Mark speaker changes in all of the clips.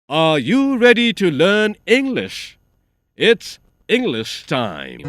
Speaker 1: Are you ready to learn English? It's English time.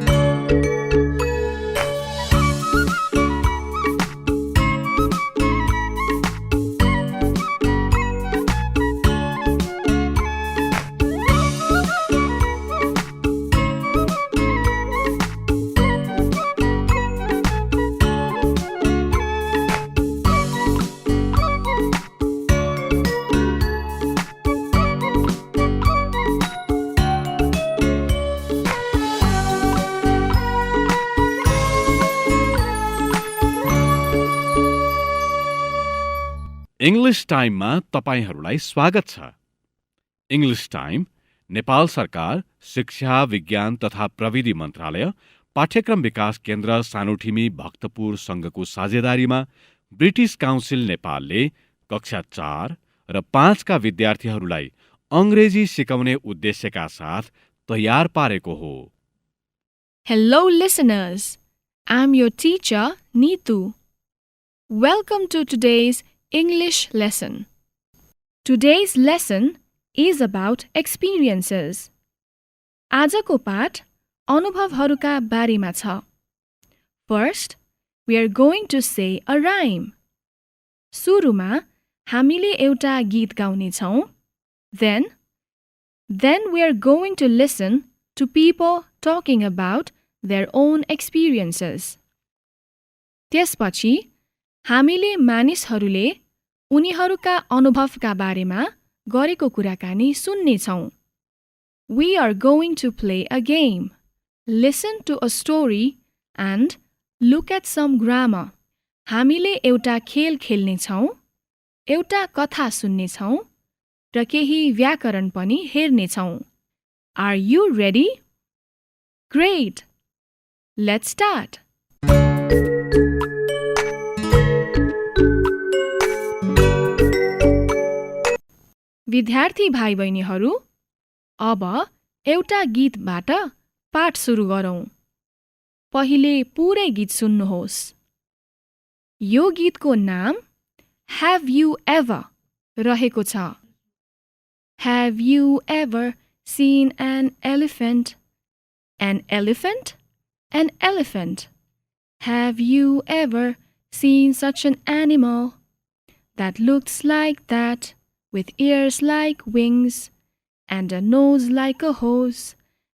Speaker 1: English टाइममा तपाईहरूलाई स्वागत छ। English time Nepal सरकार शिक्षा, विज्ञान तथा प्रविधि मन्त्रालय, पाठ्यक्रम विकास केन्द्र सानुठिमी भक्तपुर संघको साझेदारीमा ब्रिटिश काउन्सिल नेपालले कक्षा 4 र 5 का विद्यार्थीहरूलाई अंग्रेजी सिकाउने उद्देश्यका साथ तयार पारेको हो।
Speaker 2: Hello listeners, I'm your teacher Neetu. Welcome to today's English lesson. Today's lesson is about experiences. आजको पाठ अनुभवहरूका बारेमा छ। First, we are going to say a rhyme. सुरुमा हामीले एउटा गीत गाउने छौं। Then we are going to listen to people talking about their own experiences. त्यसपछि हामीले मानिसहरूले उनीहरूका अनुभवका बारेमा गरेको कुराकानी सुन्ने छौं। We are going to play a game, listen to a story and look at some grammar. हामीले एउटा खेल खेल्ने छौं, एउटा कथा सुन्ने छौं र केही व्याकरण पनि हेर्ने छौं। Are you ready? Great! Let's start. विद्यार्थी भाइ बहिनीहरू, अब एउटा गीतबाट पाठ सुरु गरौं। पहिले पुरै गीत सुन्नुहोस्। यो गीतको नाम Have you ever रहेको छ। Have you ever seen an elephant? An elephant? An elephant. Have you ever seen such an animal that looks like that, with ears like wings and a nose like a hose?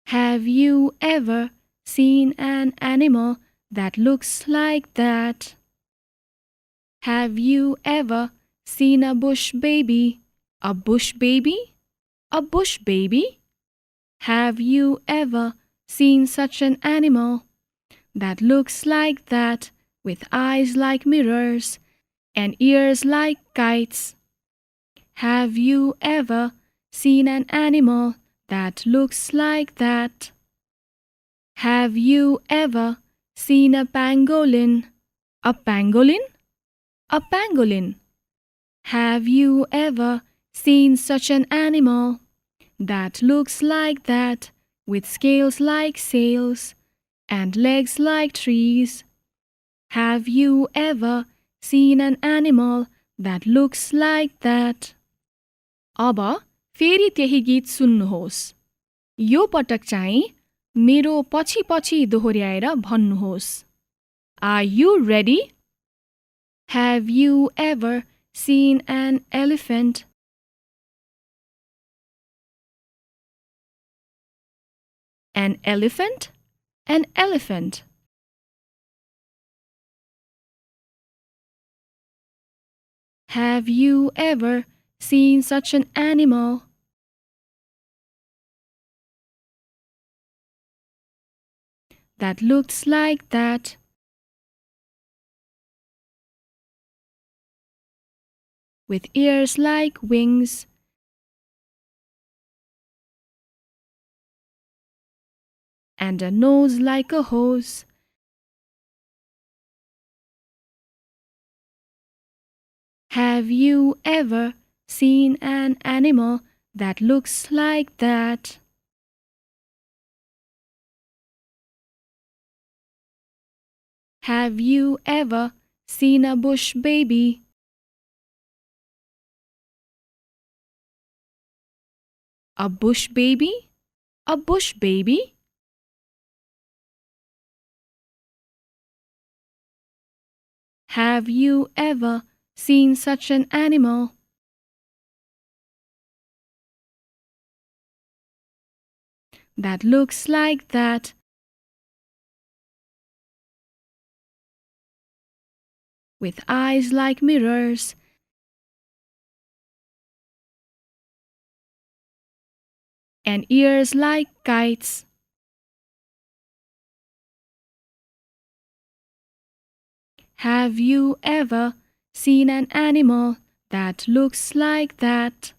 Speaker 2: Have you ever seen an animal that looks like that? Have you ever seen a bush baby? A bush baby? A bush baby? Have you ever seen such an animal that looks like that, with eyes like mirrors and ears like kites? Have you ever seen an animal that looks like that? Have you ever seen a pangolin? A pangolin? A pangolin. Have you ever seen such an animal that looks like that, with scales like sails and legs like trees? Have you ever seen an animal that looks like that? अब फेरि त्यही गीत सुन्नुहोस्। यो पटक चाहिँ मेरो पछि पछि दोहोर्याएर भन्नुहोस्। Are you ready? Have you ever seen an elephant? An elephant? An elephant. Have you ever seen such an animal? That looks like that, with ears like wings and a nose like a hose? Have you ever seen an animal that looks like that? Have you ever seen a bush baby? A bush baby? A bush baby? Have you ever seen such an animal? That looks like that. With eyes like mirrors and ears like kites. Have you ever seen an animal that looks like that?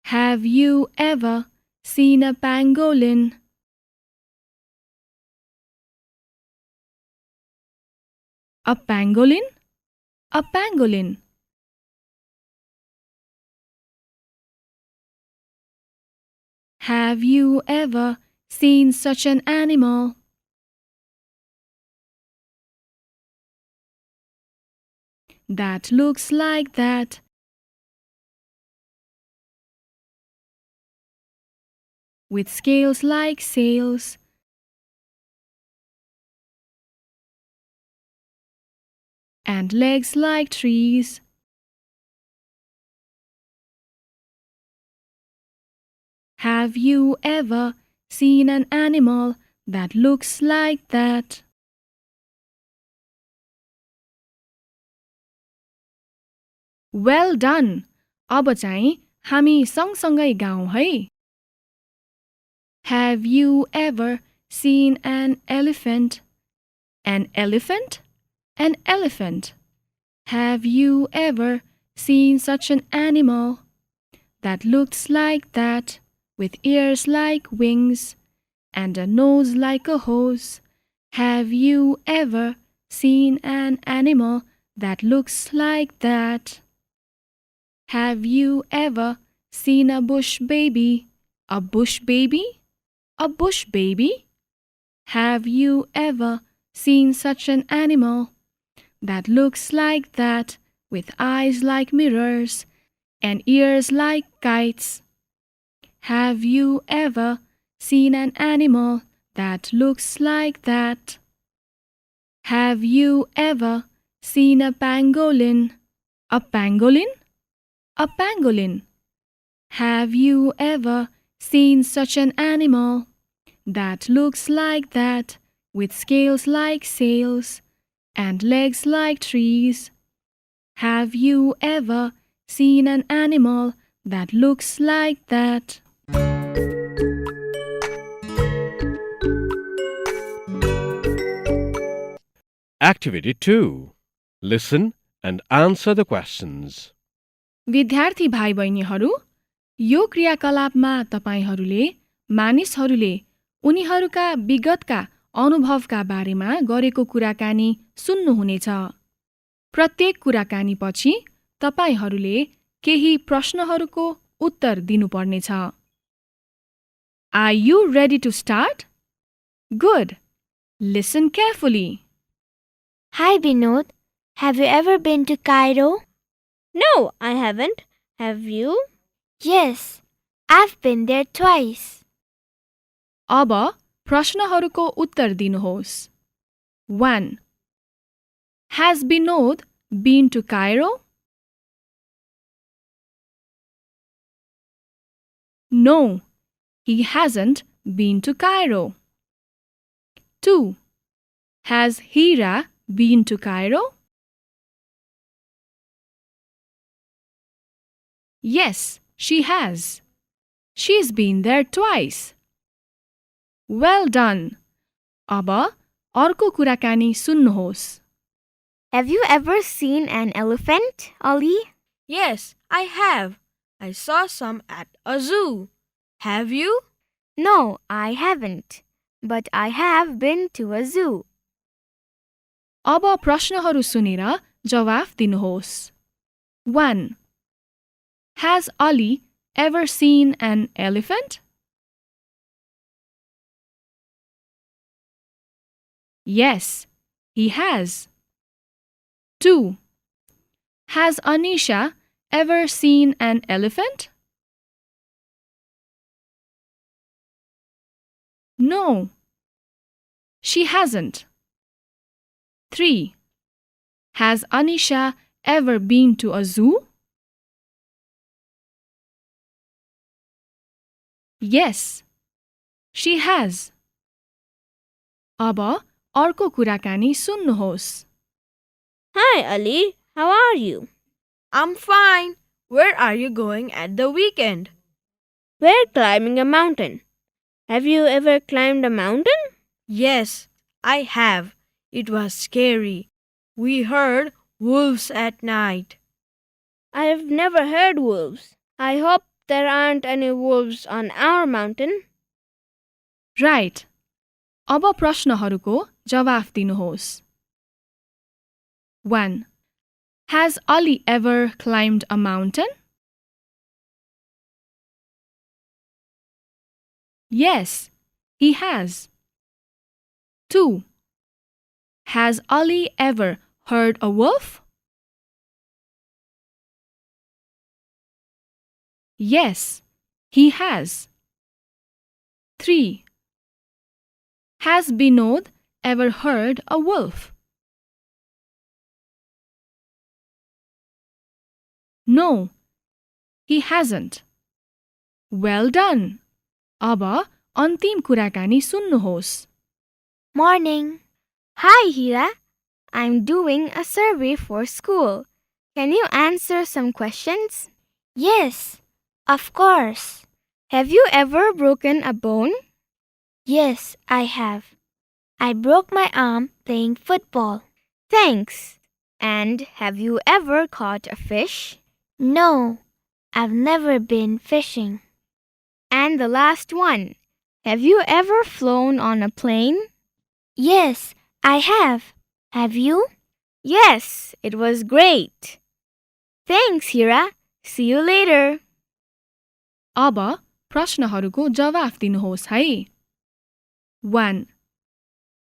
Speaker 2: Have you ever seen a pangolin? A pangolin? A pangolin. Have you ever seen such an animal? That looks like that. With scales like sails and legs like trees. Have you ever seen an animal that looks like that? Well done! अब चाहिँ हामी सँगसँगै गाउँ है। Have you ever seen an elephant? An elephant? An elephant. Have you ever seen such an animal that looks like that, with ears like wings and a nose like a hose? Have you ever seen an animal that looks like that? Have you ever seen a bush baby? A bush baby? A bush baby? Have you ever seen such an animal that looks like that, with eyes like mirrors and ears like kites? Have you ever seen an animal that looks like that? Have you ever seen a pangolin? A pangolin? A pangolin. Have you ever seen such an animal that looks like that, with scales like sails and legs like trees? Have you ever seen an animal that looks like that?
Speaker 1: Activity 2. Listen and answer the questions.
Speaker 2: विद्यार्थी भाइ बहिनीहरू, यो क्रियाकलापमा तपाईहरूले मानिसहरूले उनीहरूका विगतका अनुभवका बारेमा गरेको कुराकानी सुन्नुहुनेछ। प्रत्येक कुराकानीपछि तपाईहरूले केही प्रश्नहरूको उत्तर दिनुपर्नेछ। Are you ready to start? Good. Listen carefully.
Speaker 3: Hi Binod, have you ever been to Cairo?
Speaker 4: No, I haven't. Have you?
Speaker 3: Yes, I've been there twice.
Speaker 2: अब प्रश्नहरूको उत्तर दिनुहोस्। 1. Has Binod been to Cairo? No, he hasn't been to Cairo. 2. Has Hira been to Cairo? Yes, she has. She's been there twice. Well done. अब अर्को कुराकानी सुन्नुहोस्।
Speaker 3: Have you ever seen an elephant, Ollie?
Speaker 4: Yes, I have. I saw some at a zoo. Have you?
Speaker 3: No, I haven't. But I have been to a zoo.
Speaker 2: अब प्रश्नहरू सुनेर जवाफ दिनुहोस्। 1. Has Ollie ever seen an elephant? Yes, he has. 2. Has Anisha ever seen an elephant? No, she hasn't. 3. Has Anisha ever been to a zoo? Yes, she has. अब अर्को कुराकानी सुन्नुहोस्.
Speaker 5: Hi, Ali. How are you?
Speaker 4: I'm fine. Where are you going at the weekend?
Speaker 5: We're climbing a mountain. Have you ever climbed a mountain?
Speaker 4: Yes, I have. It was scary. We heard wolves at night.
Speaker 5: I've never heard wolves. I hope there aren't any wolves on our mountain.
Speaker 2: Right. अब प्रश्नहरूको जवाफ दिनुहोस्. 1. Has Ali ever climbed a mountain? Yes, he has. 2. Has Ali ever heard a wolf? Yes, he has. 3. Has Binod ever heard a wolf? No, he hasn't. Well done. अब अन्तिम कुराकानी सुन्नुहोस्.
Speaker 3: Morning. Hi, Hira. I'm doing a survey for school. Can you answer some questions? Yes, of course. Have you ever broken a bone? Yes, I have. I broke my arm playing football. Thanks. And have you ever caught a fish? No, I've never been fishing. And the last one. Have you ever flown on a plane? Yes, I have. Have you? Yes, it was great. Thanks, Hira. See you later.
Speaker 2: अब प्रश्नहरूको जवाफ दिनुहोस् है. 1.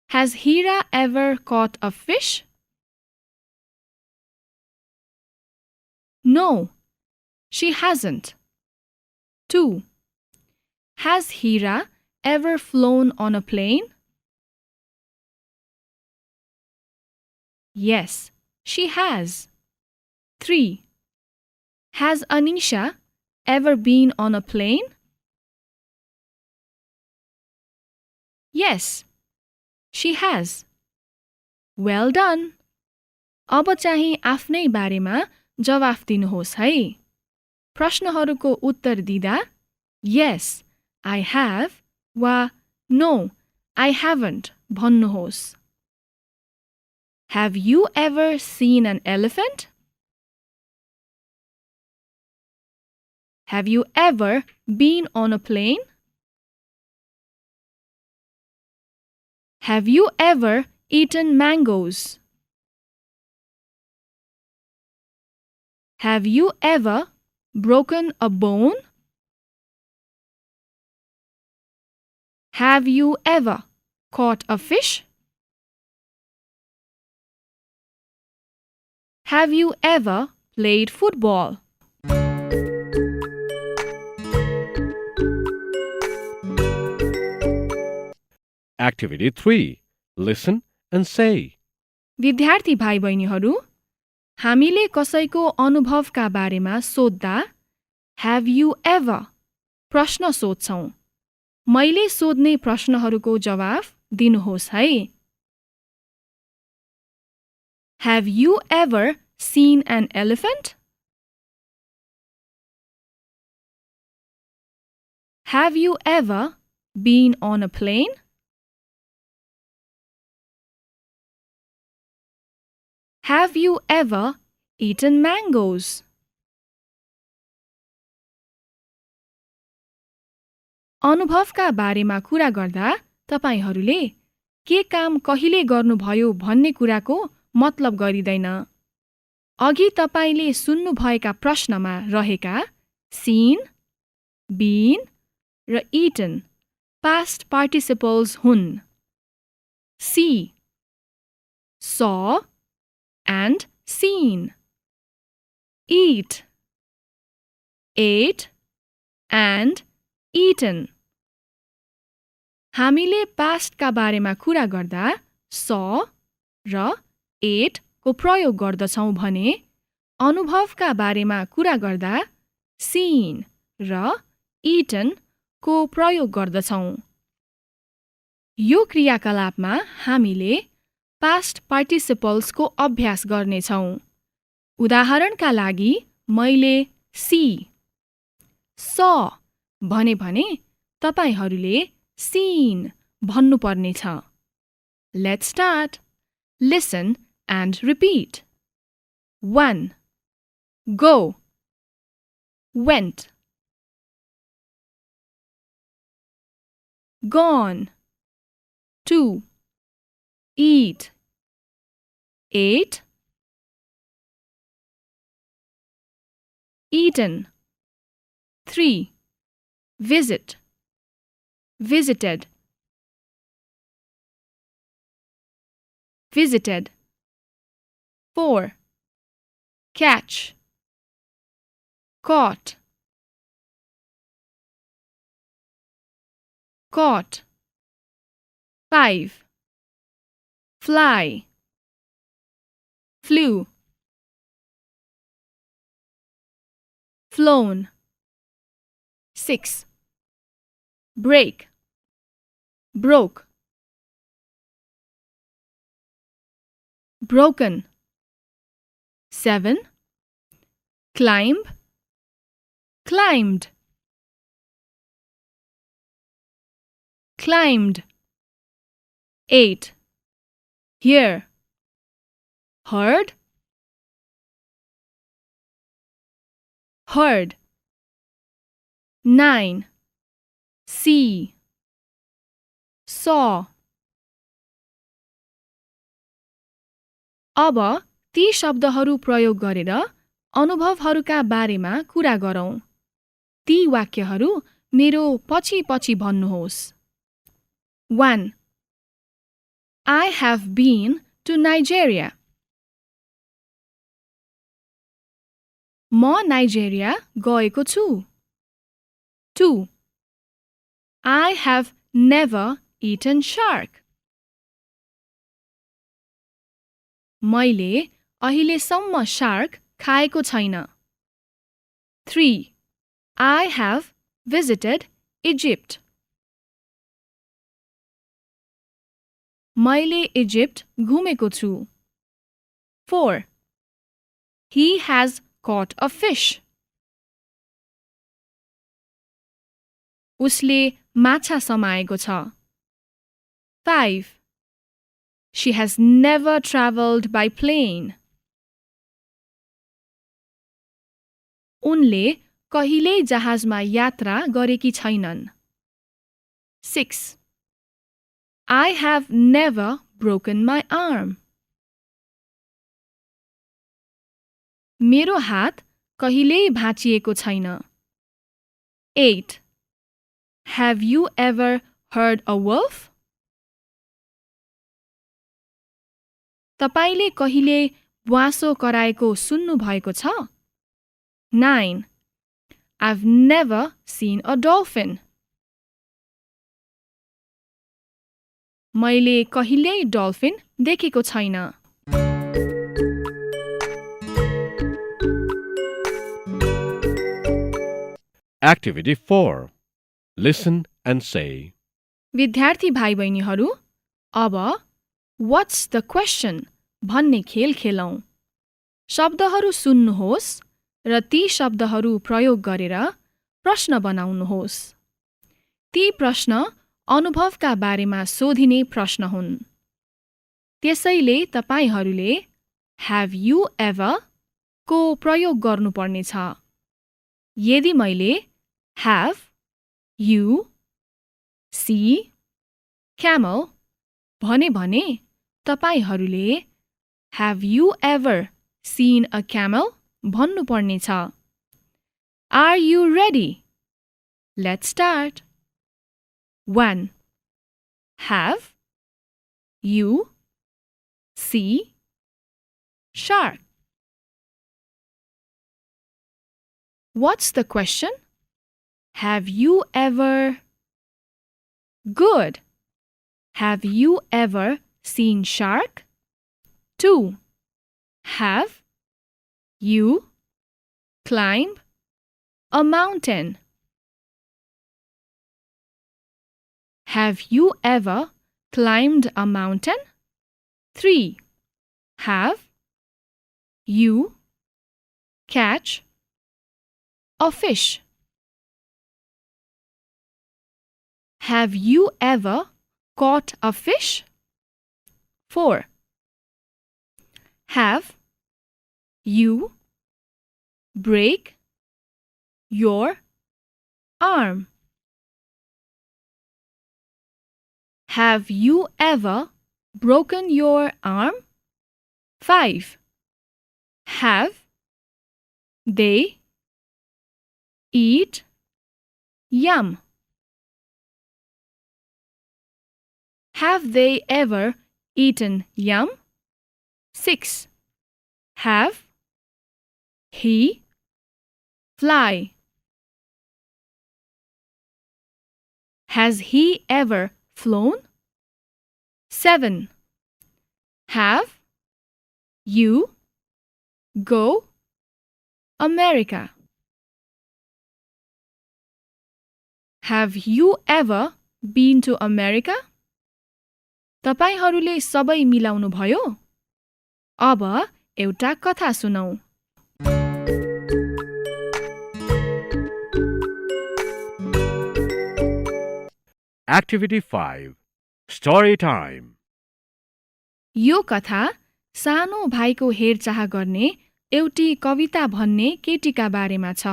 Speaker 2: Has Hira ever caught a fish? No, she hasn't. 2. Has Hira ever flown on a plane? Yes, she has. 3. Has Anisha ever been on a plane? Yes, she has. Well done. अब चाहिँ आफ्नै बारेमा जवाफ दिनुहोस् है. प्रश्नहरूको उत्तर दिँदा Yes, I have वा No, I haven't भन्नुहोस्. Have you ever seen an elephant? Have you ever been on a plane? Have you ever eaten mangoes? Have you ever broken a bone? Have you ever caught a fish? Have you ever played football?
Speaker 1: Activity 3. Listen and say.
Speaker 2: विद्यार्थी भाइ बहिनीहरू, हामीले कसैको अनुभवका बारेमा सोध्दा Have you ever प्रश्न सोध्छौं. मैले सोध्ने प्रश्नहरूको जवाफ दिनुहोस् है. Have you ever seen an elephant? Have you ever been on a plane? Have you ever eaten mangoes? अनुभवका बारेमा कुरा गर्दा तपाईहरूले के काम कहिले गर्नुभयो भन्ने कुराको मतलब गरिदैन. अघि तपाईले सुन्नुभएका प्रश्नमा रहेका seen, been raw eaten past participles हुन्. See, saw and seen. eat, ate and eaten. हामीले पास्टका बारेमा कुरा गर्दा saw र ate को प्रयोग गर्दछौं भने अनुभवका बारेमा कुरा गर्दा seen र eaten को प्रयोग गर्दछौं। यो क्रियाकलापमा हामीले past participles को अभ्यास गर्नेछौं। उदाहरणका लागि मैले see, saw भने तपाईहरूले seen भन्नुपर्नेछ। Let's start. Listen and repeat. 1. Go, went, gone. 2. Eat, ate, eaten. 3. Visit, visited, visited. 4. Catch, caught, caught. 5. Fly, flew, flown. 6. Break, broke, broken. 7. Climb, climbed, climbed. 8. Hear, heard, heard. 9. See, saw. अब ती शब्दहरू प्रयोग गरेर अनुभवहरूका बारेमा कुरा गरौँ। ती वाक्यहरू मेरो पछि भन्नुहोस्। 1. I have been to Nigeria. म नाइजेरिया गएको छु। 2. I have never eaten shark. मैले अहिलेसम्म शार्क खाएको छैन। 3. I have visited Egypt. मैले इजिप्ट घुमेको छु। 4. He has caught a fish. उसले माछा समाएको छ। 5. She has never traveled by plane. उनले कहिल्यै जहाजमा यात्रा गरेकी छैनन्। 6. I have never broken my arm. मेरो हात कहिल्यै भाँचिएको छैन। 8. Have you ever heard a wolf? तपाईले कहिले ब्वाँसो कराएको सुन्नु भएको छ? 9. I've never seen a dolphin. मैले कहिल्यै डल्फिन देखेको छैन।
Speaker 1: Activity 4. Listen and say.
Speaker 2: विद्यार्थी भाइ बहिनीहरू, अब What's the question भन्ने खेल खेलौं। शब्दहरू सुन्नुहोस् र ती शब्दहरू प्रयोग गरेर प्रश्न बनाउनुहोस्। ती प्रश्न अनुभवका बारेमा सोधिने प्रश्न हुन्। त्यसैले तपाईहरूले Have you ever को प्रयोग गर्नुपर्नेछ। यदि मैले have, you, see, camel भने तपाईहरूले Have you ever seen a camel भन्नुपर्नेछ। Are you ready? Let's start. 1. Have you see shark? What's the question? Have you ever... Good. Have you ever seen shark? 2. Have you climbed a mountain? Have you ever climbed a mountain? 3. Have you catch a fish? Have you ever caught a fish? 4. Have you break your arm? Have you ever broken your arm? 5. Have they eat yum? Have they ever eaten yum? 6. Have he fly? Has he ever flown? 7. Have you go America? Have you ever been to America? तपाईहरूले सबै मिलाउनु भयो? अब एउटा कथा सुनौ।
Speaker 1: Activity 5. Story time.
Speaker 2: यो कथा सानो भाइको हेरचाह गर्ने एउटी कविता भन्ने केटीका बारेमा छ।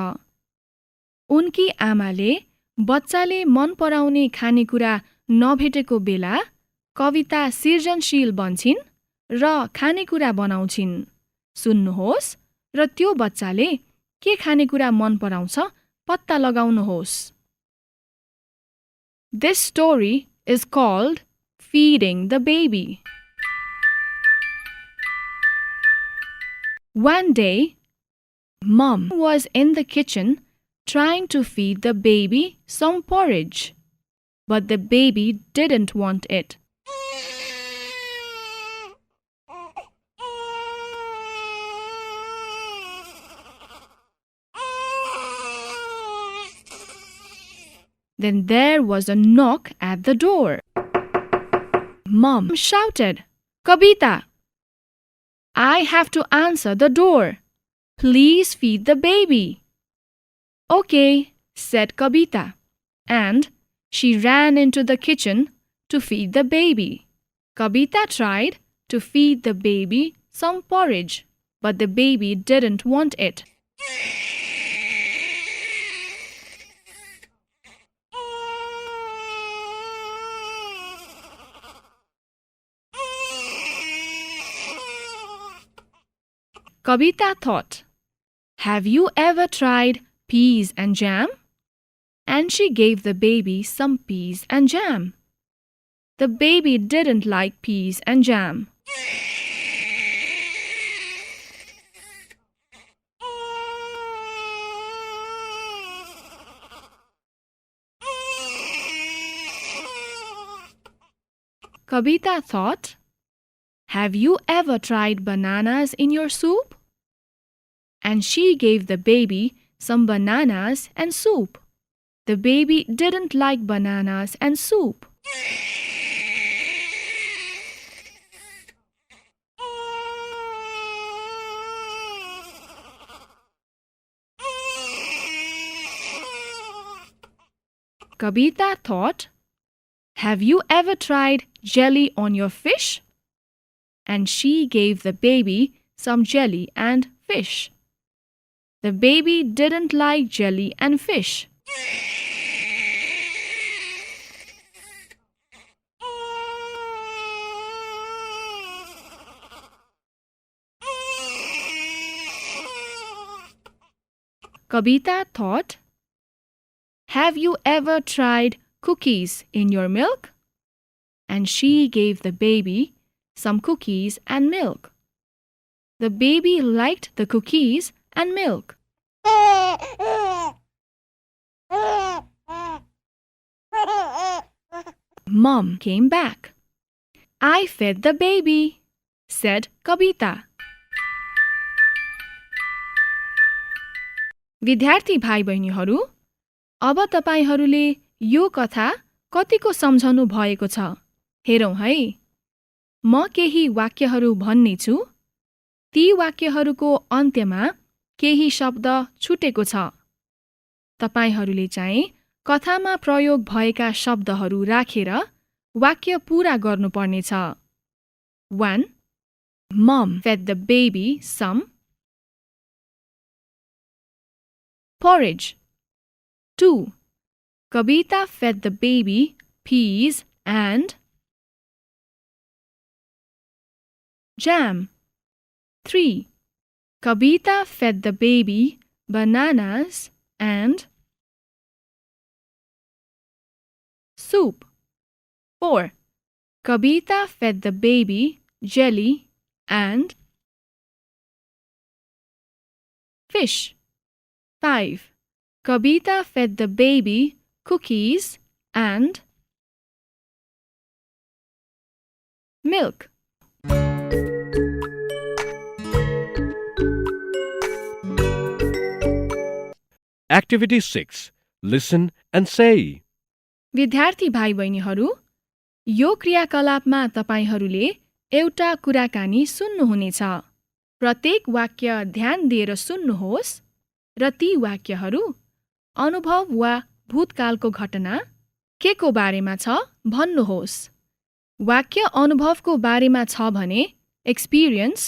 Speaker 2: उनकी आमाले बच्चाले मन पराउने खानेकुरा नभेटेको बेला कविता सृजनशील बन्छिन् र खानेकुरा बनाउँछिन्। सुन्नुहोस् र त्यो बच्चाले के खानेकुरा मन पराउँछ पत्ता लगाउनुहोस्। This story is called Feeding the Baby. One day, Mom was in the kitchen trying to feed the baby some porridge, but the baby didn't want it. Then there was a knock at the door. Mom shouted, "Kavita, I have to answer the door. Please feed the baby." "Okay," said Kavita, and she ran into the kitchen to feed the baby. Kavita tried to feed the baby some porridge, but the baby didn't want it. Kavita thought, "Have you ever tried peas and jam?" And she gave the baby some peas and jam. The baby didn't like peas and jam. Kavita thought, "Have you ever tried bananas in your soup?" And she gave the baby some bananas and soup. The baby didn't like bananas and soup. Kavita thought, "Have you ever tried jelly on your fish?" And she gave the baby some jelly and fish. The baby didn't like jelly and fish. Kavita thought, "Have you ever tried cookies in your milk?" And she gave the baby some cookies and milk. The baby liked the cookies and milk. Mom came back. I fed the baby, said Kavita. विद्यार्थी भाइ बहिनीहरू, अब तपाईहरूले यो कथा कतिको सम्झनु भएको छ हेरौँ है। म केही वाक्यहरू भन्नेछु। ती वाक्यहरूको अन्त्यमा केही शब्द छुटेको छ। तपाईहरूले चाहिँ कथामा प्रयोग भएका शब्दहरू राखेर वाक्य पूरा गर्नुपर्नेछ। 1. Mom fed the baby some porridge. 2. Kavita fed the baby peas and jam. 3. Kavita fed the baby bananas and soup. 4. Kavita fed the baby jelly and fish. 5. Kavita fed the baby cookies and milk.
Speaker 1: Activity 6. Listen and say.
Speaker 2: विद्यार्थी भाइ बहिनीहरू, यो क्रियाकलापमा तपाईहरूले एउटा कुराकानी सुन्नुहुनेछ। प्रत्येक वाक्य ध्यान दिएर सुन्नुहोस् र ती वाक्यहरू अनुभव वा भूतकालको घटना के को बारेमा छ भन्नुहोस्। वाक्य अनुभवको बारेमा छ भने एक्सपिरियन्स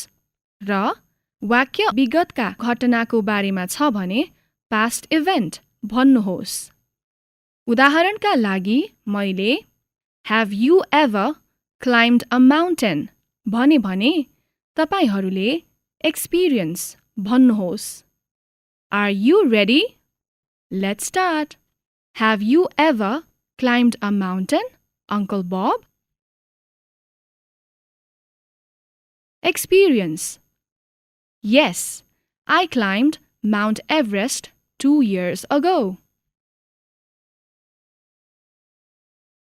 Speaker 2: र वाक्य विगतका घटनाको बारेमा छ भने पास्ट इभेन्ट भन्नुहोस्। उदाहरणका लागि मैले Have you ever climbed a mountain भने तपाईहरूले experience भन्नुहोस्। Are you ready? Let's start. Have you ever climbed a mountain, Uncle Bob? Experience. Yes, I climbed Mount Everest 2 years ago.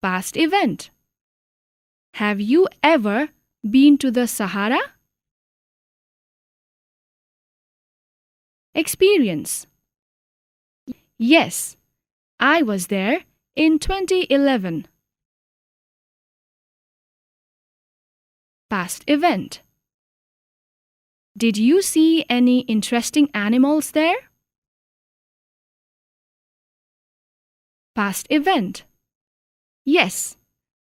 Speaker 2: Past event. Have you ever been to the Sahara? Experience. Yes, I was there in 2011. Past event. Did you see any interesting animals there? Past event. Yes,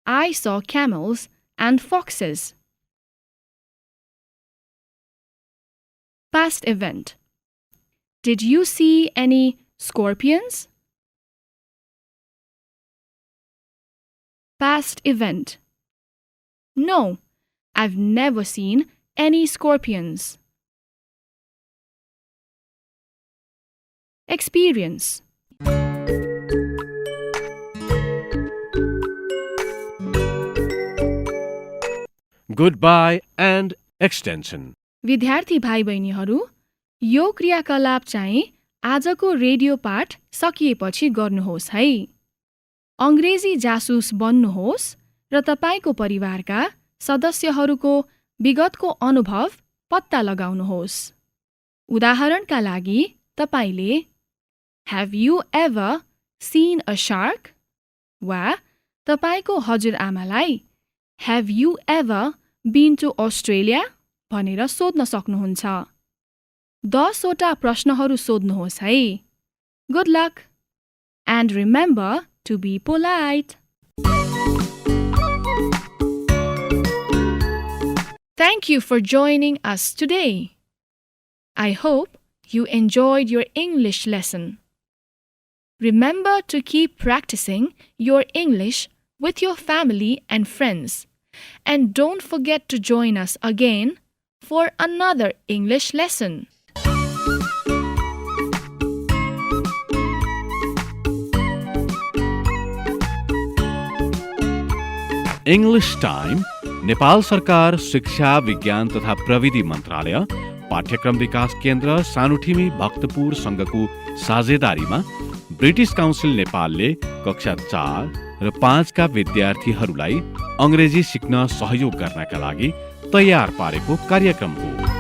Speaker 2: I saw camels and foxes. Past event. Did you see any scorpions? Past event. No, I've never seen any scorpions. Experience.
Speaker 1: Goodbye and extension.
Speaker 2: विद्यार्थी भाइ बहिनीहरू, यो क्रियाकलाप चाहिँ आजको radio पाठ सकिएपछि गर्नुहोस् है। अंग्रेजी जासुस बन्नुहोस् र तपाईको परिवारका सदस्यहरूको विगतको अनुभव पत्ता लगाउनुहोस्। उदाहरणका लागि तपाईले Have you ever seen a shark? वा तपाईको हजुरआमालाई Have you ever been to Australia? भनेर सोध्न सक्नुहुन्छ। 10 वटा प्रश्नहरू सोध्नुहोस् है। Good luck! And remember to be polite. Thank you for joining us today. I hope you enjoyed your English lesson. Remember to keep practicing your English with your family and friends. And don't forget to join us again for another English lesson.
Speaker 1: English Time, Nepal सरकार शिक्षा विज्ञान तथा प्रविधि मन्त्रालय, पाठ्यक्रम विकास केन्द्र सानुठिमी भक्तपुर संघको साझेदारीमा British council नेपालले कक्षा 4 र 5 का विद्यार्थीहरूलाई अंग्रेजी सिक्न सहयोग गर्नका लागि तयार पारेको कार्यक्रम हो।